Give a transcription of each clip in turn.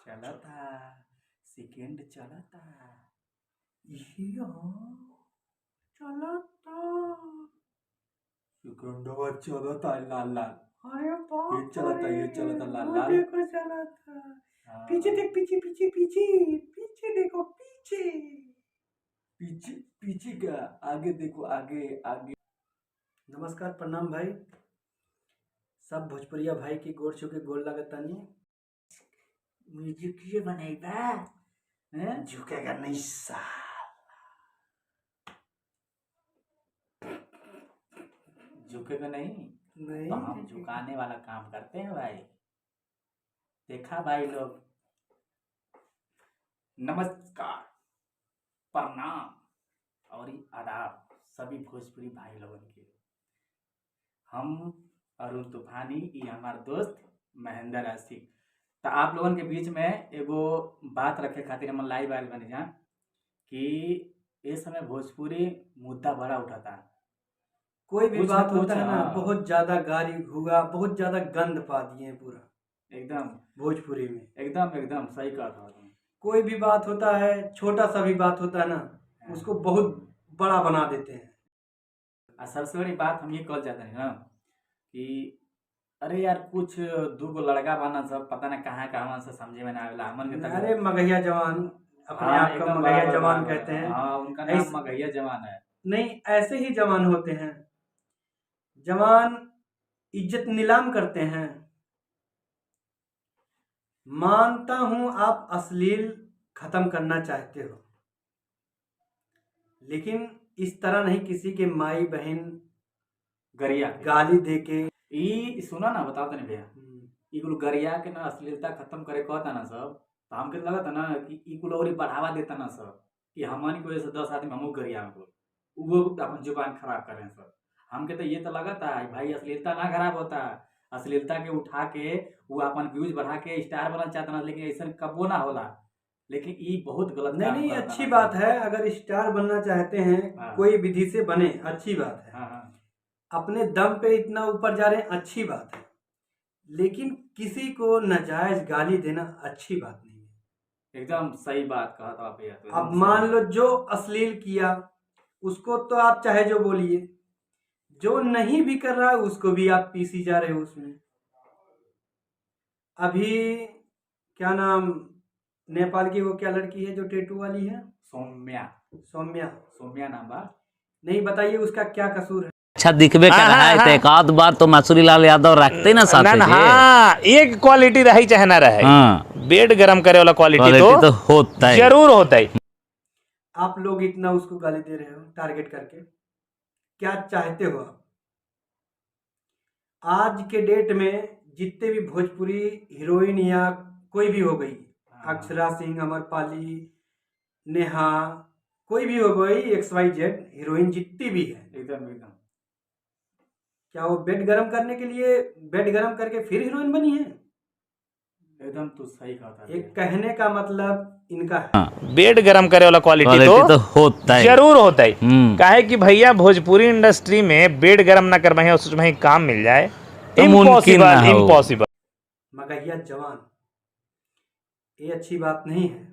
चला था सेकेंड चला था ये चला था सेकंडवा चला था लाल लाल। अरे बाप ये चला था ये चला था लाल वो लाल। देखो चला था। हाँ। पीछे देख, पीछे पीछे पीछे पीछे देखो, पीछे पीछे पीछे का आगे देखो आगे आगे। नमस्कार, प्रणाम भाई। सब भोजपुरिया भाई की गोर छू के गोल लगतानी। म्यूजिक ये बनाएगा हैं? झुकेगा नहीं साला। झुकेगा नहीं तो हम झुकाने वाला काम करते हैं भाई। देखा भाई लोग, नमस्कार प्रणाम और आदाब सभी भोजपुरी भाई लोगों के। हम अरुण तूफानी ये हमारे दोस्त महेंद्र आशिक। तो आप लोगों के बीच में एगो बात रखे खातिर हम लाइव आयल बने जा कि इस समय भोजपुरी मुद्दा बड़ा उठाता है। कोई भी बात होता है ना, हाँ। बहुत ज्यादा गाली घुगा, बहुत ज्यादा गंद पा दिए पूरा एकदम भोजपुरी में। एकदम एकदम सही कहा था तुम। कोई भी बात होता है, छोटा सा भी बात होता है ना, उसको बहुत बड़ा बना देते हैं। और सबसे बड़ी बात हम ये कह जाते हैं ना कि अरे यार कुछ दो लड़का बना सब पता ना कहाँ से समझे में ना आवेला हमन के। अरे मगहिया जवान, अपने हाँ, आप को एकदम मगहिया बराबर, जवान बराबर। कहते हैं। हाँ, उनका नाम मगहिया जवान है। नहीं, ऐसे ही जवान होते हैं। जवान इज्जत नीलाम करते हैं। मानता हूं आप अश्लील खत्म करना चाहते हो, लेकिन इस तरह नहीं किसी के माई बहन गरिया गाली दे के। ई सुना ना, बताओ तनी भैया, ई कुल गरिया के ना अश्लीलता खत्म करे कहता ना सब, तो हमके लगता ना कि ई कुल और बढ़ावा देता ना सब कि हमन की वजह से 10 आदमी हमू गरिया में वो अपन जुबान खराब कर रहे हैं सब। हमके तो ये तो लगता है भाई अश्लीलता ना खराब होता, अश्लीलता के उठा के वो अपन व्यूज बढ़ा के स्टार बनना चाहता ना, लेकिन ऐसा कबो ना होला। लेकिन ये बहुत गलत नहीं काम नहीं, करता अच्छी ना बात सब। है, अगर स्टार बनना चाहते हैं हाँ। कोई विधि से बने, अच्छी बात है। हाँ हाँ अपने दम पे इतना ऊपर जा रहे हैं, अच्छी बात है। लेकिन किसी को नाजायज गाली देना अच्छी बात नहीं है। एकदम सही बात कहा था भैया। तो अब मान लो जो अश्लील किया उसको तो आप चाहे जो बोलिए, जो नहीं भी कर रहा है उसको भी आप पीसी जा रहे हो उसमें। अभी क्या नाम, नेपाल की वो क्या लड़की है जो टेटू वाली है, सौम्या। सौम्या। सौम्या नाम बा। नहीं, बताइए उसका क्या कसूर है। अच्छा दिखबे कर रहा है तो एक आध बार तो मसूरी लाल यादव रखते ना साथ में। हाँ, एक क्वालिटी रही चाहे ना रहे। हाँ, बेड गरम करे वाला क्वालिटी तो होता है, जरूर होता है। आप लोग इतना उसको गाली दे रहे हो टारगेट करके, क्या चाहते हो आप? आज के डेट में जितने भी भोजपुरी हीरोइन या कोई भी हो गई, अक्षरा सिंह, अमरपाली, नेहा, कोई भी हो गई, XYZ हीरोइन जितनी भी है, एकदम एकदम क्या वो बेड गरम करने के लिए बेड गरम करके फिर हीरोइन बनी है? एकदम तो सही कहा था। एक कहने का मतलब इनका है। बेड गरम करे वाला क्वालिटी तो होता है, जरूर होता है। काहे कि भैया भोजपुरी इंडस्ट्री में बेड गरम ना कर वहीं उसमें वहीं काम मिल जाए, इम्पॉसिबल इम्पॉसिबल। मगहिया जवान, ये अच्छी बात नहीं है।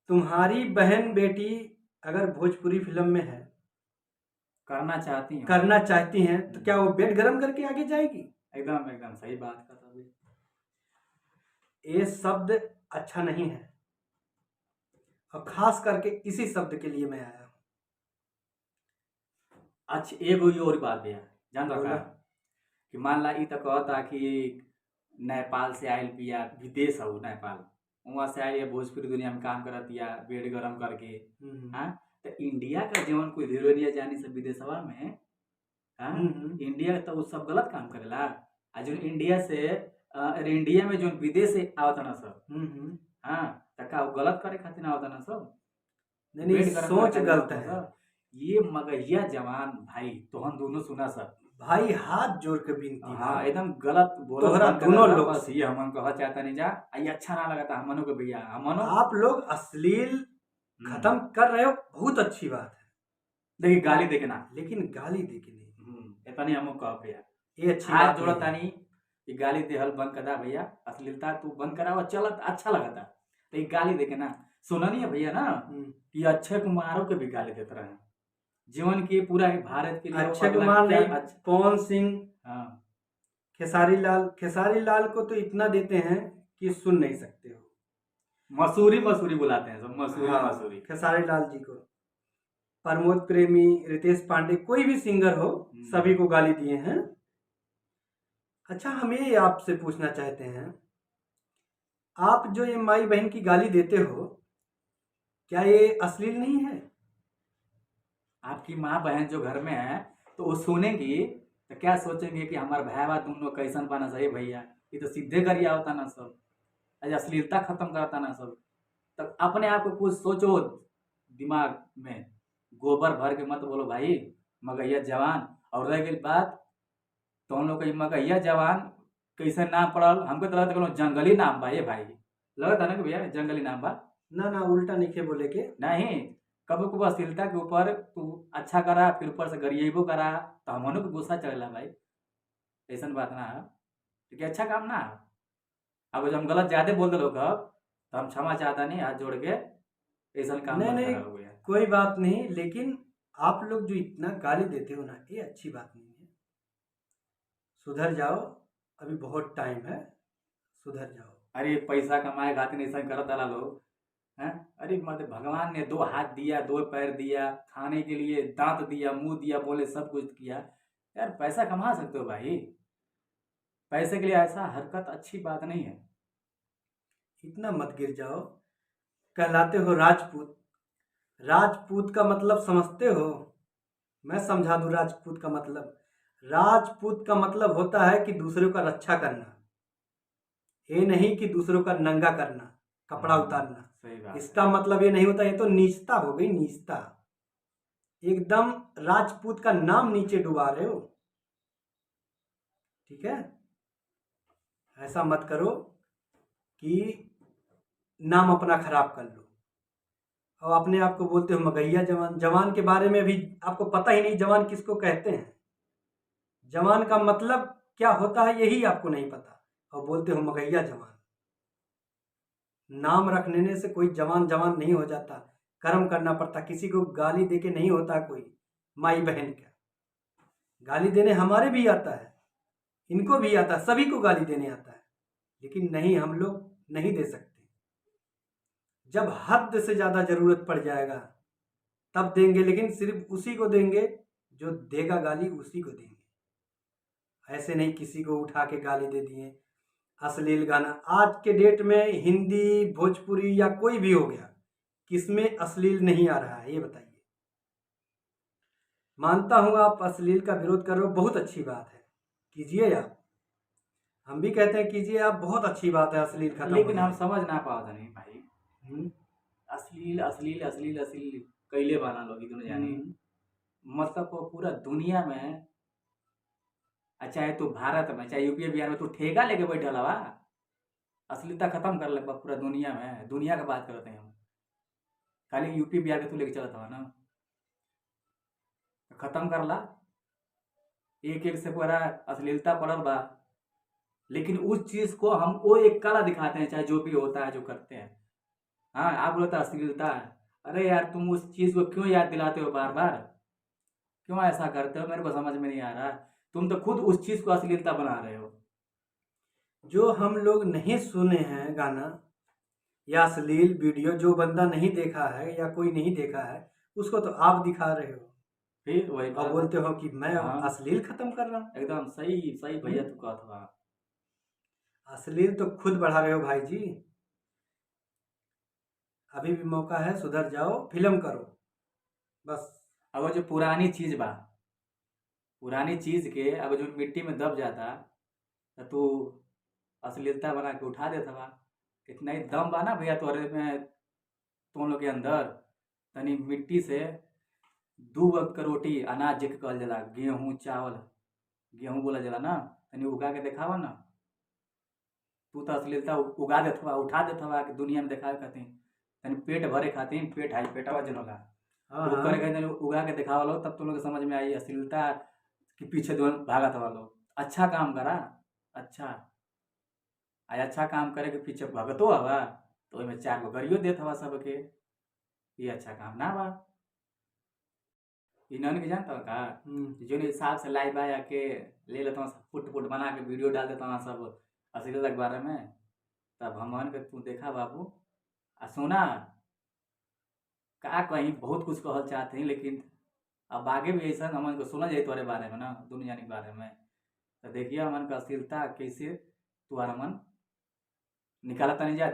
तुम्हारी बहन बेटी अगर भोजपुरी फिल्म में है, करना चाहती हैं तो क्या वो बेड गरम करके आगे जाएगी? एकदम एकदम सही बात का था। ये शब्द अच्छा नहीं है, और खास करके इसी शब्द के लिए मैं आया हूँ। अच्छा एगो ये और बात भैया जान रखा बोला। कि मान ला ई तो कहता कि नेपाल से आयल पिया, विदेश हो नेपाल, वहाँ से आयल भोजपुरी दुनिया में काम करत या बेड गरम करके। हाँ, तो इंडिया का जीवन कोई हीरोइनिया जानी से विदेशवा में, हाँ, इंडिया तो वो सब गलत काम करेला। आ जो इंडिया से इंडिया में जो विदेश से आवता ना सब, हाँ, तो का वो गलत करे खातिर आवता ना सब। नहीं, सोच गलत है। ये मगहिया जवान भाई तोहन दोनों सुना सब भाई, हाथ जोड़ के विनती। हाँ, एकदम गलत बोला तोहरा दोनों लोग बस ये हमन कहा चाहता नहीं जा, ये अच्छा ना लगता हमनों को भैया। हमनों आप लोग अश्लील खत्म कर रहे हो, बहुत अच्छी बात है, लेकिन गाली देके ना, लेकिन गाली देके नहीं। इतना नहीं हमको कह भैया, ये अच्छी हाथ बात जोड़ता नहीं। कि गाली देहल बंद करा भैया, अश्लीलता तू बंद करा और चलत अच्छा लगता। तो ये गाली देके ना सुना नहीं है भैया ना कि अक्षय कुमारों के भी गाली देते रहे, जीवन की पूरा भारत के लिए अक्षय कुमार नहीं, पवन सिंह, हाँ खेसारी लाल को तो इतना देते हैं कि सुन नहीं सकते हो। मसूरी बुलाते हैं सब, मसूरी हाँ, मसूरी। खेसारी लाल जी को, प्रमोद प्रेमी, रितेश पांडे, कोई भी सिंगर हो सभी को गाली दिए हैं। अच्छा, हम ये आपसे पूछना चाहते हैं, आप जो ये माई बहन की गाली देते हो, क्या ये अश्लील नहीं है? आपकी माँ बहन जो घर में है तो वो सुनेंगी तो क्या सोचेंगे कि हमारे भाई दोनों कैसन पाना चाहिए भैया, ये तो सीधे गरिया होता ना सब, आज अश्लीलता खत्म करता ना सब। तो अपने आप को कुछ सोचो दिमाग में, गोबर भर के मत बोलो भाई मगैया जवान। और रह गई बात तो हम लोग मगैया जवान कैसे नाम पड़ल, हमको तो लगता है जंगली नाम बा ये भाई, लगता ना कि भैया जंगली नाम बा। ना उल्टा नहीं के बोले के नहीं, कभी कभी अश्लीलता के ऊपर तू अच्छा करा फिर ऊपर से गरिएबो करा तो हमनों को गुस्सा चलेला भाई, ऐसा बात ना है, ठीक है, अच्छा काम ना है। अब जब हम गलत ज्यादा बोल दे लोग तो हम क्षमा चाहता नहीं, हाथ जोड़ के ऐसा काम मत नहीं, करा हो गया। कोई बात नहीं, लेकिन आप लोग जो इतना गाली देते हो ना, ये अच्छी बात नहीं है। सुधर जाओ, अभी बहुत टाइम है, सुधर जाओ। अरे पैसा कमाए खातिर ऐसा करता ला लोग हैं। अरे मत भगवान ने 2 हाथ दिया, 2 पैर दिया, खाने के लिए दांत दिया, मुंह दिया, बोले सब कुछ किया यार, पैसा कमा सकते हो भाई, पैसे के लिए ऐसा हरकत अच्छी बात नहीं है। इतना मत गिर जाओ। कहलाते हो राजपूत, राजपूत का मतलब समझते हो? मैं समझा दूं राजपूत का मतलब। राजपूत का मतलब होता है कि दूसरों का रक्षा करना, ये नहीं कि दूसरों का नंगा करना, कपड़ा उतारना। सही बात। इसका मतलब ये नहीं होता, ये तो नीचता हो गई, नीचता। एकदम राजपूत का नाम नीचे डुबा रहे हो, ठीक है? ऐसा मत करो कि नाम अपना खराब कर लो और अपने आप को बोलते हो मगैया जवान। जवान के बारे में भी आपको पता ही नहीं, जवान किसको कहते हैं, जवान का मतलब क्या होता है यही आपको नहीं पता, और बोलते हो मगैया जवान। नाम रखने से कोई जवान जवान नहीं हो जाता, कर्म करना पड़ता। किसी को गाली देके नहीं होता कोई माई बहन का। गाली देने हमारे भी आता है, इनको भी आता है, सभी को गाली देने आता है, लेकिन नहीं, हम लोग नहीं दे सकते। जब हद से ज़्यादा ज़रूरत पड़ जाएगा तब देंगे, लेकिन सिर्फ उसी को देंगे जो देगा गाली, उसी को देंगे। ऐसे नहीं किसी को उठा के गाली दे दिए। अश्लील गाना आज के डेट में हिंदी, भोजपुरी या कोई भी हो गया, किसमें अश्लील नहीं आ रहा है ये बताइए? मानता हूँ आप अश्लील का विरोध कर रहे हो, बहुत अच्छी बात है, कीजिए आप। हम भी कहते हैं कीजिए आप, बहुत अच्छी बात है अश्लील खत्म। लेकिन हम समझ ना पाता नहीं भाई, अश्लील अश्लील अश्लील अश्लील कैले बना लोग दोनों जाने, मतलब वो पूरा दुनिया में, चाहे तू भारत में चाहे यूपी बिहार में तू ठेका लेके बैठल हवा, अश्लीलता खत्म कर ले पूरा दुनिया में। दुनिया का बात करते हैं हम, खाली यूपी बिहार के तू लेके चलता ना, खत्म कर ला। एक एक से पूरा अश्लीलता पड़ल बा, लेकिन उस चीज को हम वो एक कला दिखाते हैं, चाहे जो भी होता है जो करते हैं। हाँ, आप बोलते अश्लीलता है, अरे यार तुम उस चीज को क्यों याद दिलाते हो बार बार, क्यों ऐसा करते हो, मेरे को समझ में नहीं आ रहा। तुम तो खुद उस चीज को अश्लीलता बना रहे हो। जो हम लोग नहीं सुने हैं गाना या अश्लील वीडियो, जो बंदा नहीं देखा है या कोई नहीं देखा है, उसको तो आप दिखा रहे हो, फिर वही और बोलते हो कि मैं अश्लील खत्म कर रहा हूँ। एकदम सही सही भैया तू कहत बा। अश्लील तो खुद बढ़ा रहे हो भाई जी। अभी भी मौका है, सुधर जाओ, फिल्म करो बस। अब वो जो पुरानी चीज बा, पुरानी चीज के अब जो मिट्टी में दब जाता तो तू अश्लीलता बना के उठा देता बा। कितना ही दम बा ना भैया तोरे में, तुम लोग के अंदर तनी मिट्टी से 2 वक्त का रोटी अनाज जेके कहल जाला, गेहूँ चावल, गेहूँ बोला जाला ना, तनी उगा के दिखावा ना। तू तो अश्लीलता उगा देत बा, उठा देत बा कि दुनिया में दिखावे खातिर, तनी पेट भरे खातिर, पेट हाई पेटवा जन होला वो करे खातिर उगा के दिखावा लो, तब तुम लोग के समझ में आई अश्लीलता के पीछे दोनों भागत हवा लोग। अच्छा काम करा, अच्छा आ अच्छा काम करे के पीछे भगतो हवा तो ओहिमे 4 गो गरियो देत हवा सबके। ये अच्छा काम ना बा। इन्हन के जानता का जो हिसाब से लाई बाया के ले लेता हूँ फुट फुट बना के वीडियो डाल देता हूँ सब अश्लीलता के बारे में। तब हमन के तू देखा बाबू आ सुना का कहीं बहुत कुछ कहल चाहते हैं लेकिन अब आगे भी ऐसा हमन को सुना जाए तुम्हारे बारे में ना दुनिया के बारे में। तो देखिए हमन का अश्लीलता कैसे तुम्हारा मन निकालता नहीं जाए।